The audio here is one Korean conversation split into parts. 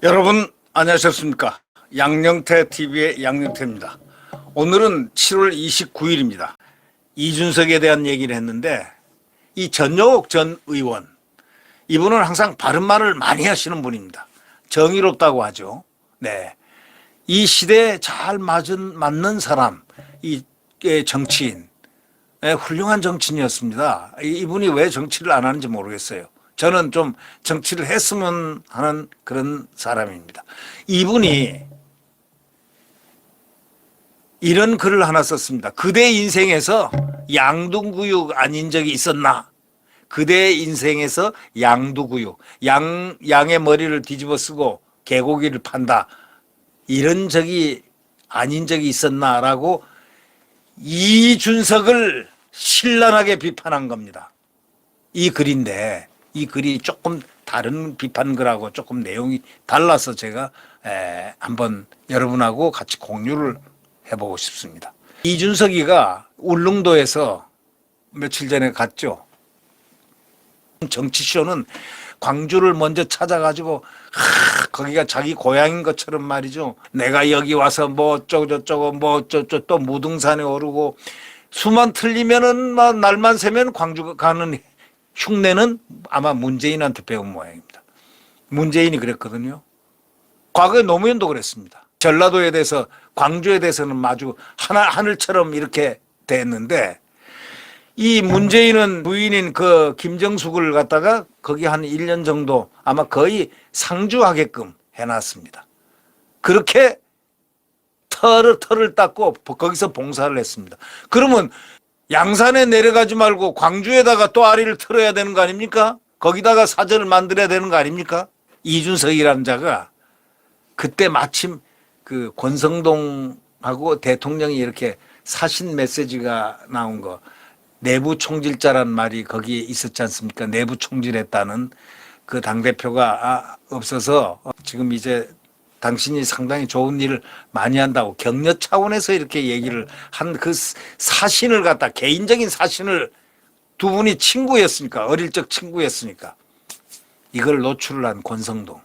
여러분 안녕하셨습니까? 양영태 TV의 양영태입니다. 오늘은 7월 29일입니다. 이준석에 대한 얘기를 했는데 이 전용옥 전 의원, 이분은 항상 바른 말을 많이 하시는 분입니다. 정의롭다고 하죠. 네, 이 시대에 잘 맞는 사람, 이 정치인, 훌륭한 정치인이었습니다. 이분이 왜 정치를 안 하는지 모르겠어요. 저는 좀 정치를 했으면 하는 그런 사람입니다. 이분이 이런 글을 하나 썼습니다. 그대 인생에서 양두구육 아닌 적이 있었나? 그대의 인생에서 양두구육, 양의 머리를 뒤집어 쓰고 개고기를 판다, 이런 적이 아닌 적이 있었나? 라고 이준석을 신랄하게 비판한 겁니다. 이 글인데 이 글이 조금 다른 비판글하고 조금 내용이 달라서 제가 한번 여러분하고 같이 공유를 해보고 싶습니다. 이준석이가 울릉도에서 며칠 전에 갔죠. 정치쇼는 광주를 먼저 찾아가지고 거기가 자기 고향인 것처럼 말이죠. 내가 여기 와서 뭐 어쩌고 저쩌고 뭐 어쩌고 또 무등산에 오르고 수만 틀리면은 날만 새면 광주 가는 흉내는 아마 문재인한테 배운 모양입니다. 문재인이 그랬거든요. 과거에 노무현도 그랬습니다. 전라도에 대해서, 광주에 대해서는 마주 하늘처럼 이렇게 됐는데, 이 문재인은 부인인 그 김정숙을 갖다가 거기 한 1년 정도 아마 거의 상주하게끔 해놨습니다. 그렇게 털을 닦고 거기서 봉사를 했습니다. 그러면 양산에 내려가지 말고 광주에다가 또 아리를 틀어야 되는 거 아닙니까? 거기다가 사전을 만들어야 되는 거 아닙니까? 이준석이라는 자가 그때 마침 그 권성동하고 대통령이 이렇게 사신 메시지가 나온 거, 내부 총질자란 말이 거기에 있었지 않습니까? 내부 총질했다는 그 당대표가 없어서 지금 이제 당신이 상당히 좋은 일을 많이 한다고 격려 차원에서 이렇게 얘기를 한 그 사신을 갖다, 개인적인 사신을, 두 분이 친구였으니까, 어릴 적 친구였으니까 이걸 노출을 한 권성동.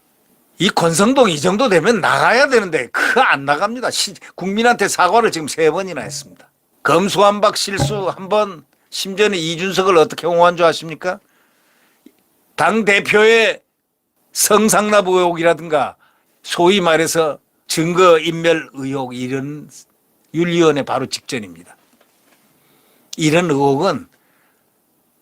이 권성동 이 정도 되면 나가야 되는데 그거 안 나갑니다. 국민한테 사과를 지금 3번이나 했습니다. 검수완박 실수 한 번, 심지어는 이준석을 어떻게 옹호한 줄 아십니까? 당대표의 성상납 의혹이라든가 소위 말해서 증거인멸 의혹, 이런 윤리위원회 바로 직전입니다. 이런 의혹은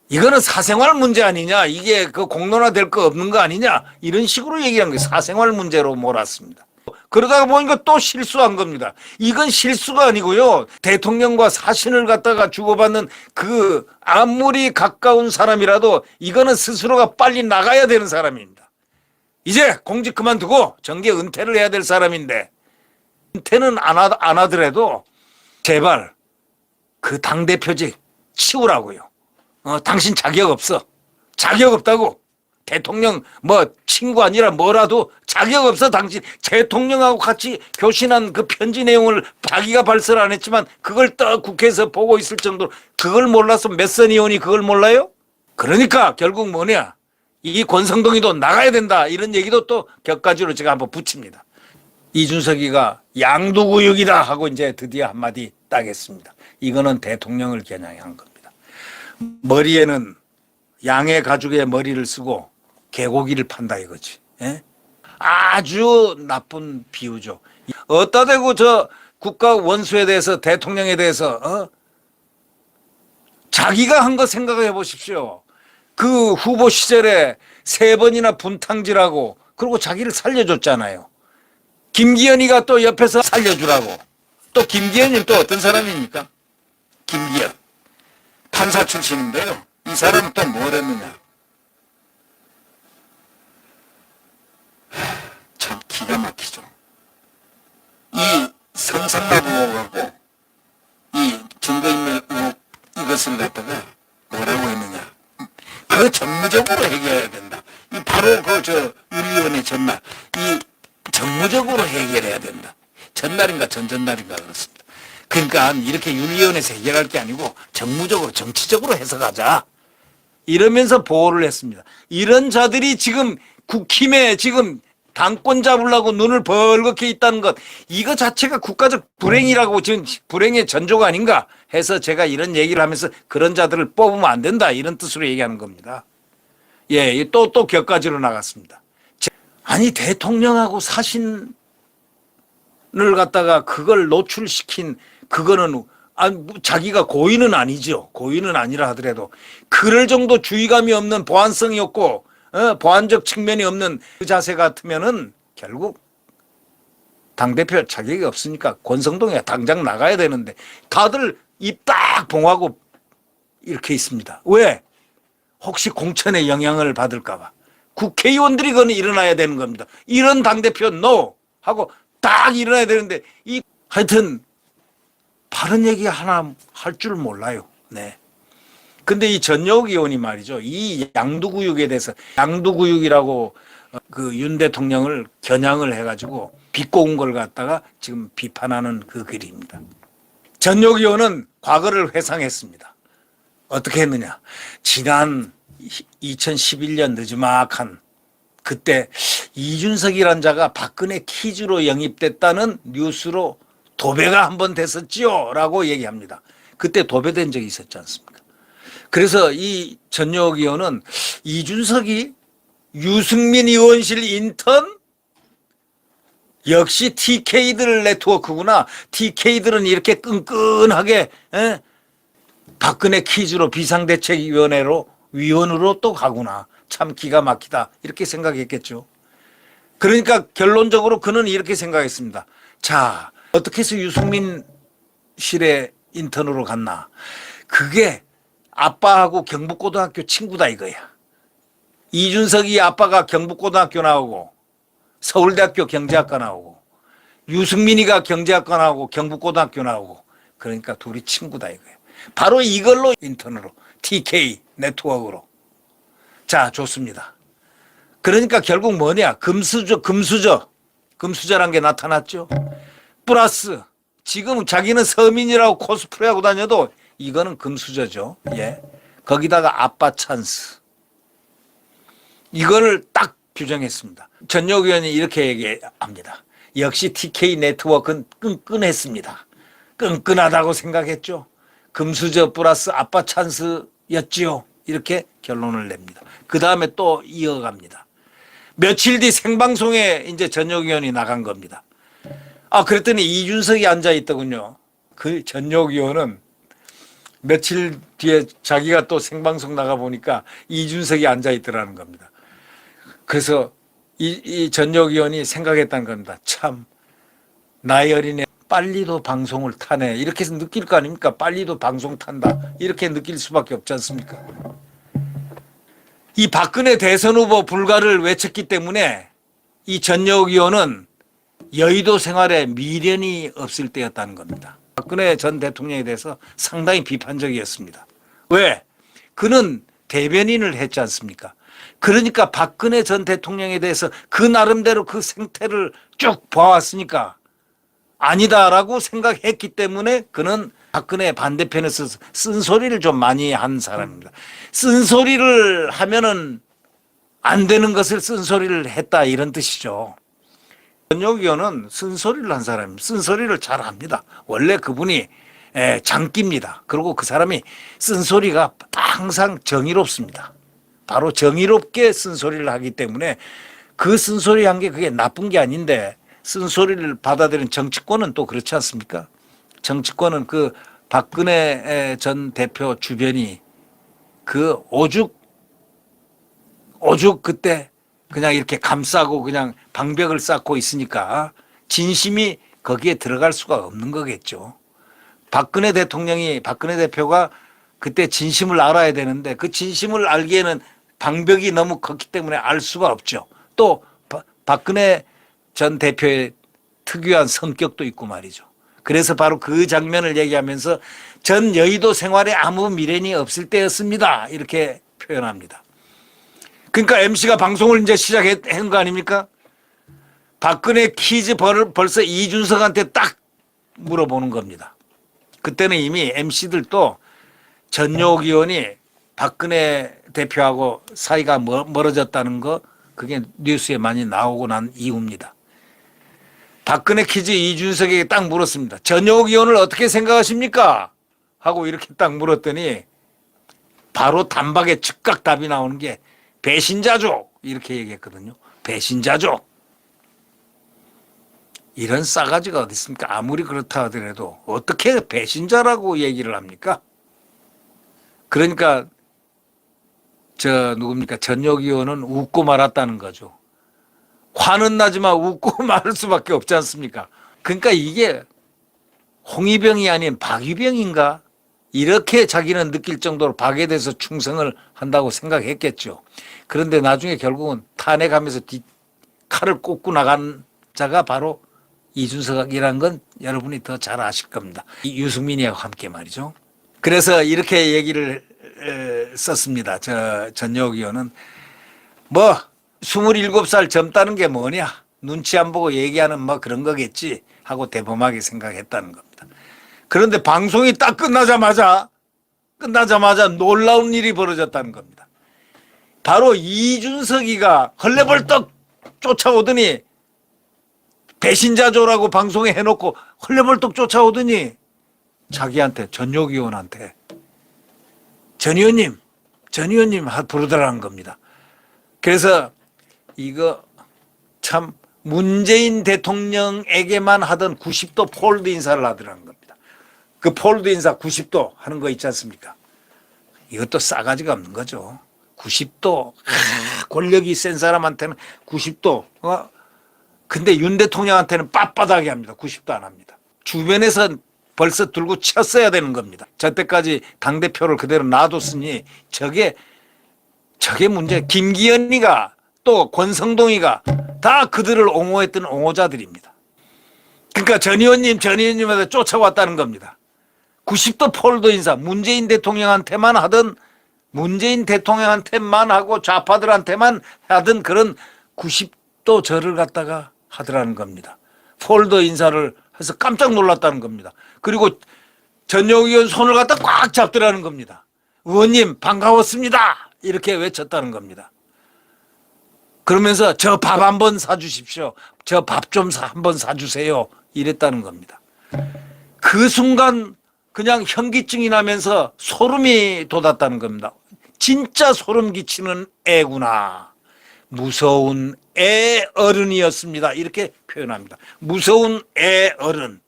이거는 사생활 문제 아니냐, 이게 그 공론화될 거 없는 거 아니냐, 이런 식으로 얘기한 게 사생활 문제로 몰았습니다. 그러다가 보니까 또 실수한 겁니다. 이건 실수가 아니고요, 대통령과 사신을 갖다가 주고받는 그 아무리 가까운 사람이라도 이거는 스스로가 빨리 나가야 되는 사람입니다. 이제 공직 그만두고 정계 은퇴를 해야 될 사람인데, 은퇴는 안 하더라도 제발 그 당대표직 치우라고요. 당신 자격 없어. 자격 없다고. 대통령 뭐 친구 아니라 뭐라도 자격 없어. 당신 대통령하고 같이 교신한 그 편지 내용을 자기가 발설을 안 했지만 그걸 또 국회에서 보고 있을 정도로, 그걸 몰라서 몇 선 의원이 그걸 몰라요? 그러니까 결국 뭐냐, 이 권성동이도 나가야 된다, 이런 얘기도 또 격가지로 제가 한번 붙입니다. 이준석이가 양두구육이다 하고 이제 드디어 한마디 딱 했습니다. 이거는 대통령을 겨냥한 겁니다. 머리에는 양의 가죽의 머리를 쓰고 개고기를 판다 이거지. 예? 아주 나쁜 비유죠. 어따 대고 저 국가 원수에 대해서, 대통령에 대해서 자기가 한 거 생각해 보십시오. 그 후보 시절에 3번이나 분탕질하고, 그리고 자기를 살려줬잖아요. 김기현이가 또 옆에서 살려주라고. 또 김기현이 또 어떤 사람입니까? 김기현 판사 출신인데요, 이 사람은 또 뭘 했느냐, 참 기가 막히죠. 이 성상납 의혹하고 이 증거인멸 의혹, 이것을 갖다가 뭐라고 했느냐, 그거 정무적으로 해결해야 된다. 이 바로 그 윤리위원회 전날, 이 정무적으로 해결해야 된다. 전날인가 전전날인가 그렇습니다. 그러니까 이렇게 윤리위원회에서 해결할 게 아니고 정무적으로, 정치적으로 해석하자. 이러면서 보호를 했습니다. 이런 자들이 지금 국힘에 지금 당권 잡으려고 눈을 벌겋게 있다는 것, 이거 자체가 국가적 불행이라고, 지금 불행의 전조가 아닌가 해서 제가 이런 얘기를 하면서 그런 자들을 뽑으면 안 된다, 이런 뜻으로 얘기하는 겁니다. 예, 또 격가지로 나갔습니다. 아니, 대통령하고 사신을 갖다가 그걸 노출시킨, 그거는 자기가 고의는 아니죠. 고의는 아니라 하더라도 그럴 정도 주의감이 없는, 보안성이 없고 보안적 측면이 없는 그 자세 같으면은 결국 당대표 자격이 없으니까 권성동이가 당장 나가야 되는데 다들 입 딱 봉하고 이렇게 있습니다. 왜? 혹시 공천에 영향을 받을까 봐. 국회의원들이 그건 일어나야 되는 겁니다. 이런 당대표 NO 하고 딱 일어나야 되는데, 하여튼 바른 얘기 하나 할 줄 몰라요. 네. 근데 이 전여욱 의원이 말이죠, 이 양두구육에 대해서, 양두구육이라고 그 윤 대통령을 겨냥을 해가지고 비꼬은 걸 갖다가 지금 비판하는 그 글입니다. 전여욱 의원은 과거를 회상했습니다. 어떻게 했느냐. 지난 2011년 늦지막한 그때 이준석이란 자가 박근혜 퀴즈로 영입됐다는 뉴스로 도배가 한번 됐었지요 라고 얘기합니다. 그때 도배된 적이 있었지 않습니까? 그래서 이 전여욱 의원은 이준석이 유승민 의원실 인턴? 역시 TK들 네트워크구나. TK들은 이렇게 끈끈하게 박근혜 퀴즈로 비상대책위원회로 또 가구나. 참 기가 막히다. 이렇게 생각했겠죠. 그러니까 결론적으로 그는 이렇게 생각했습니다. 자, 어떻게 해서 유승민 실에 인턴으로 갔나. 그게 아빠하고 경북고등학교 친구다 이거야. 이준석이 아빠가 경북고등학교 나오고 서울대학교 경제학과 나오고 유승민이가 경제학과 나오고 경북고등학교 나오고, 그러니까 둘이 친구다 이거야. 바로 이걸로 인턴으로 TK 네트워크로. 자, 좋습니다. 그러니까 결국 뭐냐. 금수저란 게 나타났죠. 플러스 지금 자기는 서민이라고 코스프레하고 다녀도 이거는 금수저죠. 예. 거기다가 아빠 찬스. 이거를 딱 규정했습니다. 전여욱 의원이 이렇게 얘기합니다. 역시 TK 네트워크는 끈끈했습니다. 끈끈하다고 생각했죠. 금수저 플러스 아빠 찬스였지요. 이렇게 결론을 냅니다. 그 다음에 또 이어갑니다. 며칠 뒤 생방송에 이제 전여욱 의원이 나간 겁니다. 그랬더니 이준석이 앉아 있더군요. 그 전여욱 의원은 며칠 뒤에 자기가 또 생방송 나가 보니까 이준석이 앉아 있더라는 겁니다. 그래서 이 전여욱 의원이 생각했다는 겁니다. 참, 나이 어린애 빨리도 방송을 타네. 이렇게 해서 느낄 거 아닙니까? 빨리도 방송 탄다. 이렇게 느낄 수밖에 없지 않습니까? 이 박근혜 대선 후보 불가를 외쳤기 때문에 이 전여욱 의원은 여의도 생활에 미련이 없을 때였다는 겁니다. 박근혜 전 대통령에 대해서 상당히 비판적이었습니다. 왜? 그는 대변인을 했지 않습니까? 그러니까 박근혜 전 대통령에 대해서 그 나름대로 그 생태를 쭉 봐왔으니까 아니다라고 생각했기 때문에 그는 박근혜 반대편에서 쓴소리를 좀 많이 한 사람입니다. 쓴소리를 하면은 안 되는 것을 쓴소리를 했다, 이런 뜻이죠. 전여욱 의원은 쓴소리를 한 사람입니다. 쓴소리를 잘 합니다. 원래 그분이 장기입니다. 그리고 그 사람이 쓴소리가 항상 정의롭습니다. 바로 정의롭게 쓴소리를 하기 때문에 그 쓴소리 한 게 그게 나쁜 게 아닌데, 쓴소리를 받아들인 정치권은 또 그렇지 않습니까? 정치권은 그 박근혜 전 대표 주변이 그 오죽 그때 그냥 이렇게 감싸고 그냥 방벽을 쌓고 있으니까 진심이 거기에 들어갈 수가 없는 거겠죠. 박근혜 대표가 그때 진심을 알아야 되는데 그 진심을 알기에는 방벽이 너무 컸기 때문에 알 수가 없죠. 또 박근혜 전 대표의 특유한 성격도 있고 말이죠. 그래서 바로 그 장면을 얘기하면서 전 여의도 생활에 아무 미련이 없을 때였습니다. 이렇게 표현합니다. 그러니까 MC가 방송을 이제 시작한 거 아닙니까? 박근혜 퀴즈 벌써 이준석한테 딱 물어보는 겁니다. 그때는 이미 MC들도 전여욱 의원이 박근혜 대표하고 사이가 멀어졌다는 거 그게 뉴스에 많이 나오고 난 이후입니다. 박근혜 퀴즈 이준석에게 딱 물었습니다. 전효국 의원을 어떻게 생각하십니까? 하고 이렇게 딱 물었더니 바로 단박에 즉각 답이 나오는 게 배신자죠. 이렇게 얘기했거든요. 배신자죠. 이런 싸가지가 어디 있습니까? 아무리 그렇다 하더라도 어떻게 배신자라고 얘기를 합니까? 그러니까 누굽니까? 전효국 의원은 웃고 말았다는 거죠. 화는 나지만 웃고 말할 수밖에 없지 않습니까? 그러니까 이게 홍위병이 아닌 박위병인가? 이렇게 자기는 느낄 정도로 박에 대해서 충성을 한다고 생각했겠죠. 그런데 나중에 결국은 탄핵하면서 칼을 꽂고 나간 자가 바로 이준석이라는 건 여러분이 더 잘 아실 겁니다. 유승민이와 함께 말이죠. 그래서 이렇게 얘기를 썼습니다. 전효국 의원은 27살 젊다는 게 뭐냐, 눈치 안 보고 얘기하는 그런 거겠지 하고 대범하게 생각했다는 겁니다. 그런데 방송이 딱 끝나자마자 놀라운 일이 벌어졌다는 겁니다. 바로 이준석이가 헐레벌떡 쫓아오더니 배신자조라고 방송에 해놓고 헐레벌떡 쫓아오더니 자기한테 전효국 의원한테 전 의원님 부르더라는 겁니다. 그래서 이거 참 문재인 대통령에게만 하던 90도 폴드 인사를 하더라는 겁니다. 그 폴드 인사 90도 하는 거 있지 않습니까? 이것도 싸가지가 없는 거죠. 90도 권력이 센 사람한테는 90도 근데 윤 대통령한테는 빳빳하게 합니다. 90도 안 합니다. 주변에서 벌써 들고 쳤어야 되는 겁니다. 저때까지 당대표를 그대로 놔뒀으니 저게 문제. 김기현이가 또 권성동이가 다 그들을 옹호했던 옹호자들입니다. 그러니까 전 의원님한테 쫓아왔다는 겁니다. 90도 폴더 인사, 문재인 대통령한테만 하고 좌파들한테만 하던 그런 90도 절을 갖다가 하더라는 겁니다. 폴더 인사를 해서 깜짝 놀랐다는 겁니다. 그리고 전효국 의원 손을 갖다 꽉 잡더라는 겁니다. 의원님 반가웠습니다. 이렇게 외쳤다는 겁니다. 그러면서 저 밥 한번 사주십시오. 저 밥 좀 한번 사주세요. 이랬다는 겁니다. 그 순간 그냥 현기증이 나면서 소름이 돋았다는 겁니다. 진짜 소름 끼치는 애구나. 무서운 애 어른이었습니다. 이렇게 표현합니다. 무서운 애 어른.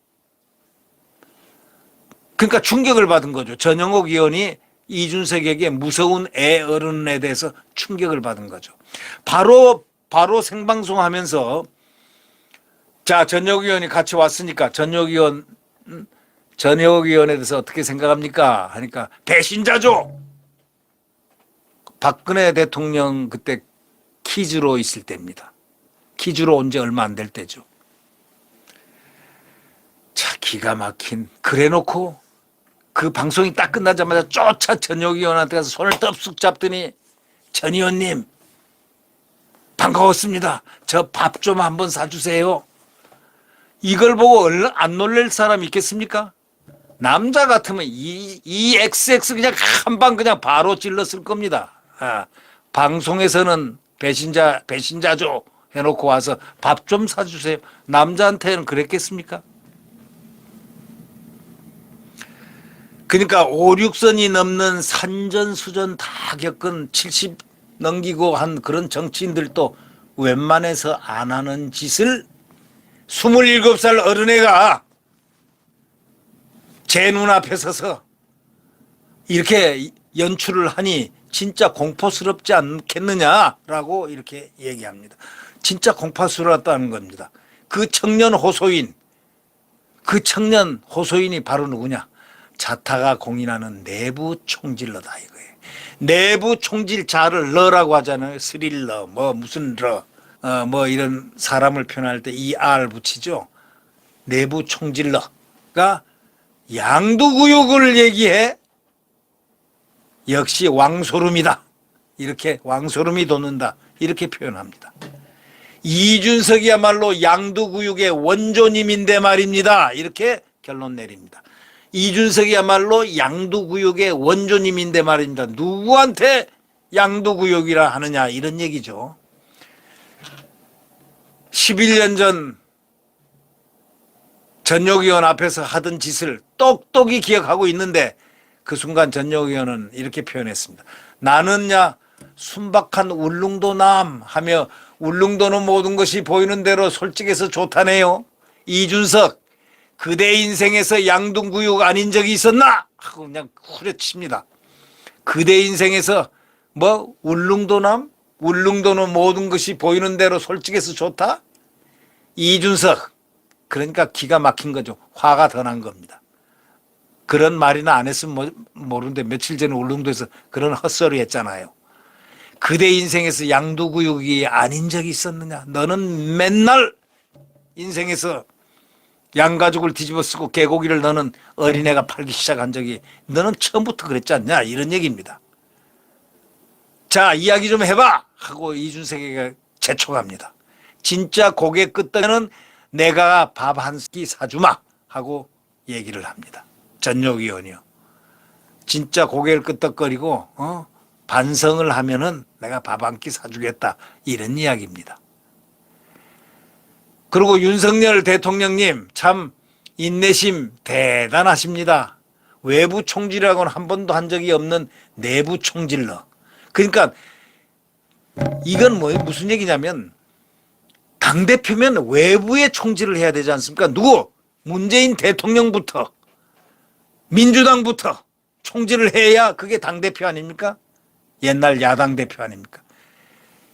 그러니까 충격을 받은 거죠. 전영옥 의원이 이준석에게 무서운 애 어른에 대해서 충격을 받은 거죠. 바로 생방송하면서 자, 전영옥 의원이 같이 왔으니까 전영옥 의원에 대해서 어떻게 생각합니까? 하니까 배신자죠. 박근혜 대통령 그때 퀴즈로 있을 때입니다. 퀴즈로 온 지 얼마 안 될 때죠. 자, 기가 막힌. 그래놓고 그 방송이 딱 끝나자마자 쫓아 전효국 의원한테 가서 손을 떡쑥 잡더니 전 의원님 반가웠습니다. 저 밥 좀 한번 사주세요. 이걸 보고 안 놀랄 사람 있겠습니까? 남자 같으면 이 XX 그냥 한 방 그냥 바로 찔렀을 겁니다. 방송에서는 배신자죠 해놓고 와서 밥 좀 사주세요. 남자한테는 그랬겠습니까? 그러니까 5, 6선이 넘는 산전수전 다 겪은 70 넘기고 한 그런 정치인들도 웬만해서 안 하는 짓을 27살 어른애가 제 눈앞에 서서 이렇게 연출을 하니 진짜 공포스럽지 않겠느냐라고 이렇게 얘기합니다. 진짜 공포스러웠다는 겁니다. 그 청년 호소인이 바로 누구냐? 자타가 공인하는 내부 총질러다 이거예요. 내부 총질자를 러라고 하잖아요. 스릴러, 무슨 러, 이런 사람을 표현할 때 ER 붙이죠. 내부 총질러가 양두구육을 얘기해 역시 왕소름이다. 이렇게 왕소름이 돋는다. 이렇게 표현합니다. 이준석이야말로 양두구육의 원조님인데 말입니다. 이렇게 결론 내립니다. 이준석이야말로 양두구역의 원조님인데 말입니다. 누구한테 양두구역이라 하느냐 이런 얘기죠. 11년 전 전역 의원 앞에서 하던 짓을 똑똑히 기억하고 있는데 그 순간 전역 의원은 이렇게 표현했습니다. 나는야 순박한 울릉도남 하며 울릉도는 모든 것이 보이는 대로 솔직해서 좋다네요. 이준석 그대 인생에서 양동구역 아닌 적이 있었나? 하고 그냥 후려칩니다. 그대 인생에서 뭐 울릉도남? 울릉도는 모든 것이 보이는 대로 솔직해서 좋다? 이준석 그러니까 기가 막힌 거죠. 화가 더 난 겁니다. 그런 말이나 안 했으면 모르는데 며칠 전에 울릉도에서 그런 헛소리 했잖아요. 그대 인생에서 양두구역이 아닌 적이 있었느냐? 너는 맨날 인생에서 양가죽을 뒤집어 쓰고 개고기를 너는 어린애가 팔기 시작한 적이 너는 처음부터 그랬지 않냐? 이런 얘기입니다. 자, 이야기 좀 해봐! 하고 이준석에게 재촉합니다. 진짜 고개 끄덕이면 내가 밥 한 끼 사주마! 하고 얘기를 합니다. 전역 의원이요. 진짜 고개를 끄덕거리고 반성을 하면은 내가 밥 한 끼 사주겠다. 이런 이야기입니다. 그리고 윤석열 대통령님 참 인내심 대단하십니다. 외부 총질이라고는 한 번도 한 적이 없는 내부 총질러. 그러니까 이건 무슨 얘기냐면 당대표면 외부의 총질을 해야 되지 않습니까? 누구? 문재인 대통령부터 민주당부터 총질을 해야 그게 당대표 아닙니까? 옛날 야당 대표 아닙니까?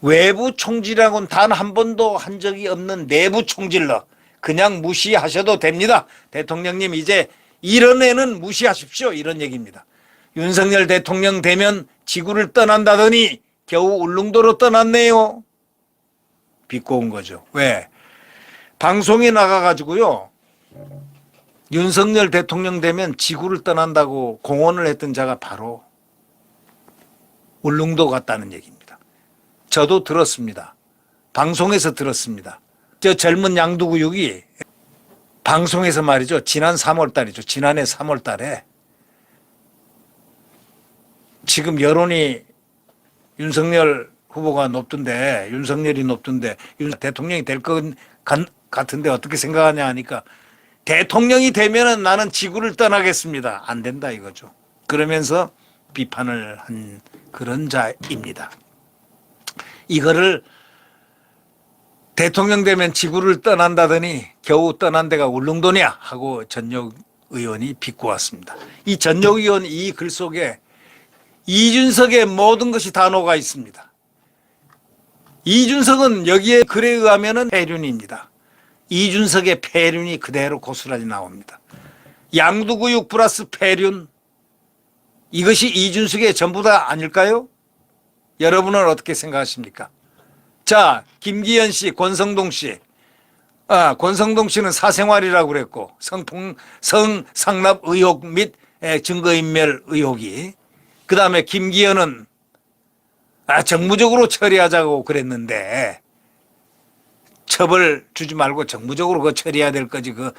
외부 총질이라고는 단 한 번도 한 적이 없는 내부 총질러. 그냥 무시하셔도 됩니다. 대통령님 이제 이런 애는 무시하십시오. 이런 얘기입니다. 윤석열 대통령 되면 지구를 떠난다더니 겨우 울릉도로 떠났네요. 비꼬은 거죠. 왜? 방송에 나가가지고요. 윤석열 대통령 되면 지구를 떠난다고 공언을 했던 자가 바로 울릉도 갔다는 얘기입니다. 저도 들었습니다. 방송에서 들었습니다. 저 젊은 양두구육이 방송에서 말이죠. 지난 3월 달이죠. 지난해 3월 달에 지금 여론이 윤석열 후보가 높던데 윤석열이 높던데 대통령이 될 것 같은데 어떻게 생각하냐 하니까 대통령이 되면은 나는 지구를 떠나겠습니다. 안 된다 이거죠. 그러면서 비판을 한 그런 자입니다. 이거를 대통령 되면 지구를 떠난다더니 겨우 떠난 데가 울릉도냐 하고 전역 의원이 비꼬았습니다. 이 전역 의원 이 글 속에 이준석의 모든 것이 다 녹아 있습니다. 이준석은 여기에 글에 의하면 폐륜입니다. 이준석의 폐륜이 그대로 고스란히 나옵니다. 양두구육 플러스 폐륜 이것이 이준석의 전부다 아닐까요? 여러분은 어떻게 생각하십니까? 자, 김기현 씨, 권성동 씨. 권성동 씨는 사생활이라고 그랬고 성상납 의혹 및 증거인멸 의혹이 그 다음에 김기현은 정무적으로 처리하자고 그랬는데 처벌 주지 말고 정무적으로 그거 처리해야 될 거지 그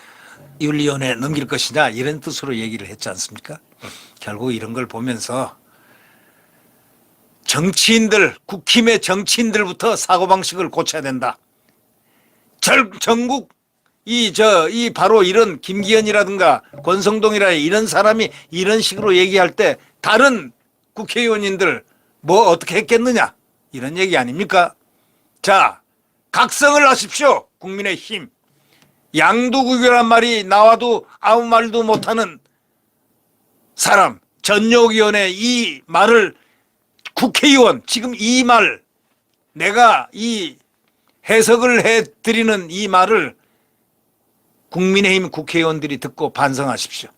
윤리위원회에 넘길 것이냐 이런 뜻으로 얘기를 했지 않습니까? 결국 이런 걸 보면서 정치인들, 국힘의 정치인들부터 사고방식을 고쳐야 된다. 전국 바로 이런 김기현이라든가 권성동이라 이런 사람이 이런 식으로 얘기할 때 다른 국회의원님들 뭐 어떻게 했겠느냐 이런 얘기 아닙니까? 자, 각성을 하십시오. 국민의힘. 양두구교란 말이 나와도 아무 말도 못하는 사람 전역위원회 이 말을 국회의원 지금 이 말 내가 이 해석을 해드리는 이 말을 국민의힘 국회의원들이 듣고 반성하십시오.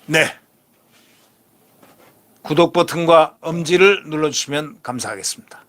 네. 구독 버튼과 엄지를 눌러주시면 감사하겠습니다.